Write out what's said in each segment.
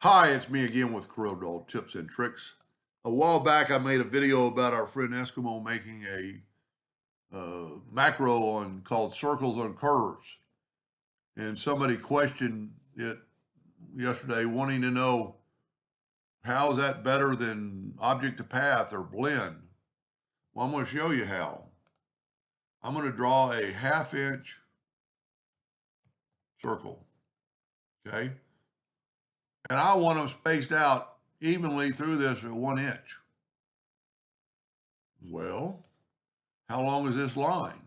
Hi, it's me again with Corel Tips and Tricks. A while back, I made a video about our friend Eskimo making a macro on called circles on curves, and somebody questioned it yesterday, wanting to know how is that better than object to path or blend. Well, I'm going to show you how. I'm going to draw a 1/2 inch circle, okay, and I want them spaced out evenly through this at 1 inch. Well, how long is this line?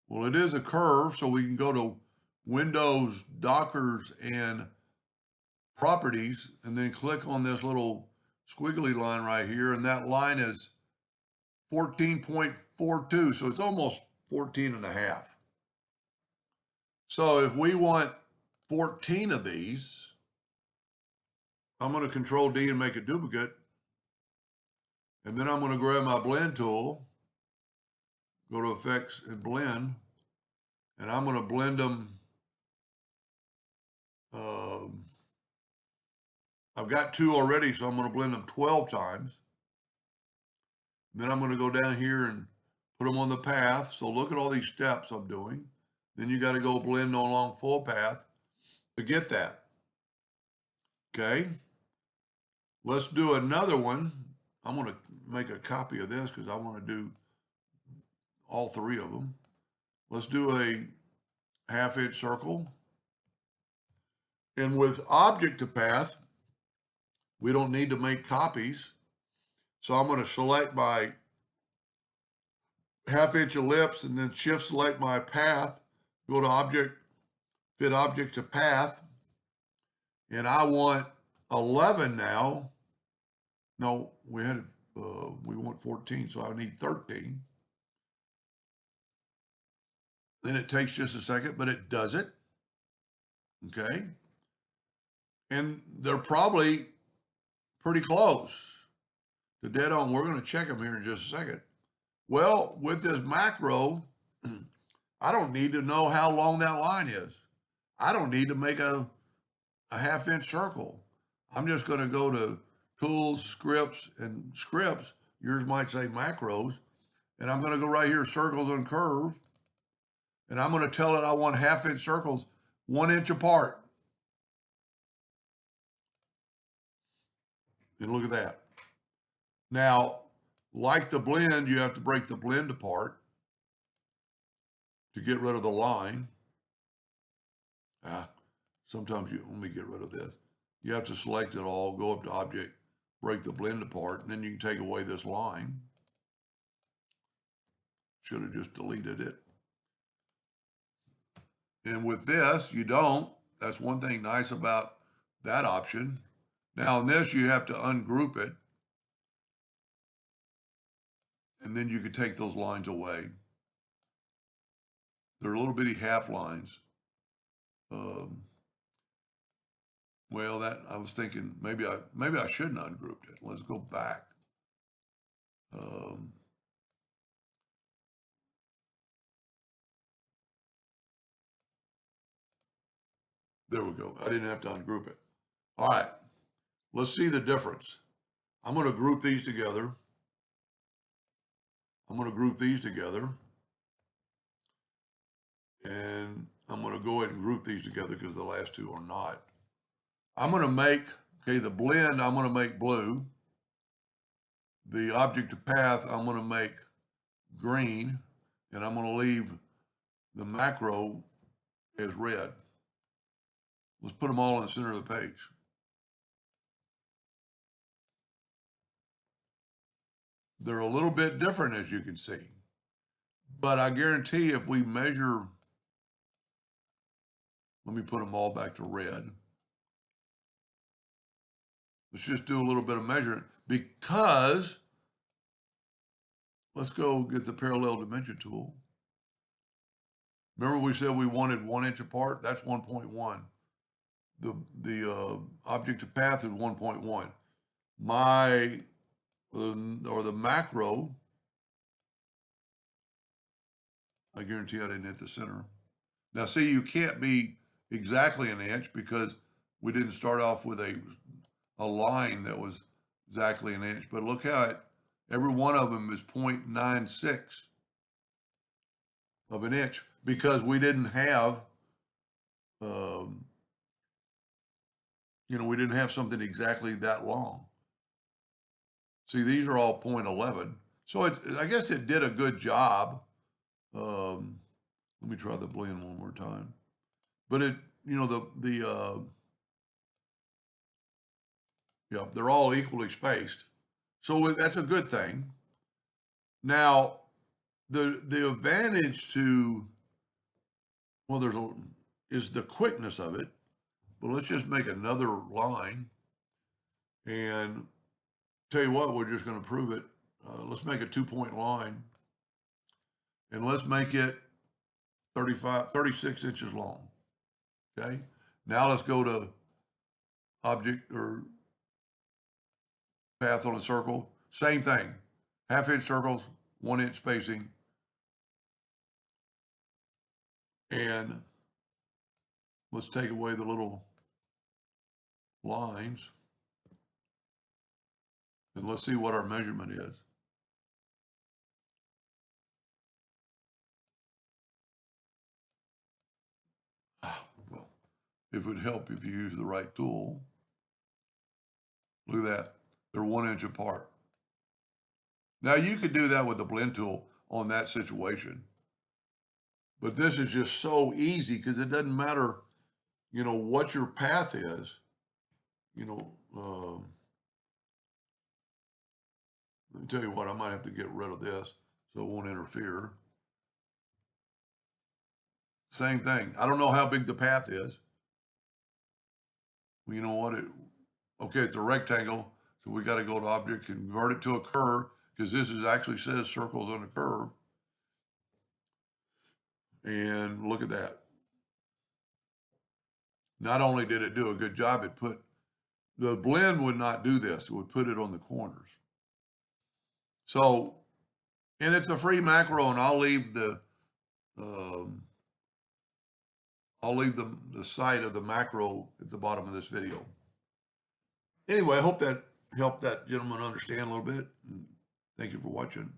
Well, it is a curve, so we can go to Windows, Dockers, and Properties, and then click on this little squiggly line right here, and that line is 14.42, so it's almost 14 and a half. So if we want 14 of these, I'm going to Control D and make a duplicate, and then I'm going to grab my blend tool, go to Effects and Blend, and I'm going to blend them. I've got 2 already, so I'm going to blend them 12 times. Then I'm going to go down here and put them on the path. So look at all these steps I'm doing. Then you got to go blend along full path to get that. Okay. Let's do another one. I'm going to make a copy of this because I want to do all 3 of them. Let's do a 1/2 inch circle. And with object to path, we don't need to make copies. So I'm going to select my 1/2 inch ellipse and then shift select my path, go to object, fit object to path, and I want 11 now. No, we want 14, so I need 13. Then it takes just a second, but it does it. Okay. And they're probably pretty close to dead on. We're going to check them here in just a second. Well, with this macro, I don't need to know how long that line is. I don't need to make a 1/2 inch circle. I'm just going to go to Tools, Scripts, and Scripts. Yours might say Macros. And I'm going to go right here, Circles and Curve. And I'm going to tell it I want 1/2 inch circles 1 inch apart. And look at that. Now, like the blend, you have to break the blend apart to get rid of the line. Sometimes let me get rid of this. You have to select it all, go up to Object, break the blend apart, and then you can take away this line. Should have just deleted it. And with this, you don't. That's one thing nice about that option. Now in this, you have to ungroup it. And then you could take those lines away. They're little bitty half lines. Well, that I was thinking maybe I shouldn't have ungrouped it. Let's go back. There we go. I didn't have to ungroup it. All right, let's see the difference. I'm going to group these together. I'm going to group these together. And I'm going to go ahead and group these together because the last 2 are not. I'm going to make, okay, the blend, I'm going to make blue. The object to path, I'm going to make green. And I'm going to leave the macro as red. Let's put them all in the center of the page. They're a little bit different, as you can see. But I guarantee if we measure, let me put them all back to red. Let's just do a little bit of measuring because let's go get the parallel dimension tool. Remember we said we wanted 1 inch apart? That's 1.1. The object to path is 1.1. The macro, I guarantee I didn't hit the center. Now see, you can't be exactly an inch because we didn't start off with a line that was exactly an inch, but look how every one of them is 0.96 of an inch because we didn't have, um, we didn't have something exactly that long. See, these are all 0.11. So I guess it did a good job. Let me try the blend one more time. But yeah, they're all equally spaced. So that's a good thing. Now, the advantage to, well, is the quickness of it. But let's just make another line and tell you what, we're just going to prove it. Let's make a 2-point line and let's make it 36 inches long. Okay. Now let's go to object or path on a circle. Same thing. 1/2 inch circles, 1 inch spacing. And let's take away the little lines. And let's see what our measurement is. Well, it would help if you use the right tool. Look at that. They're 1 inch apart. Now you could do that with the blend tool on that situation. But this is just so easy because it doesn't matter, what your path is. Let me tell you what, I might have to get rid of this so it won't interfere. Same thing. I don't know how big the path is. Well, you know what? Okay, it's a rectangle, so we got to go to object, convert it to a curve, because this actually says circles on a curve. And look at that. Not only did it do a good job, the blend would not do this. It would put it on the corners. So, and it's a free macro, and I'll leave the site of the macro at the bottom of this video. Anyway, I hope that helped that gentleman understand a little bit. Thank you for watching.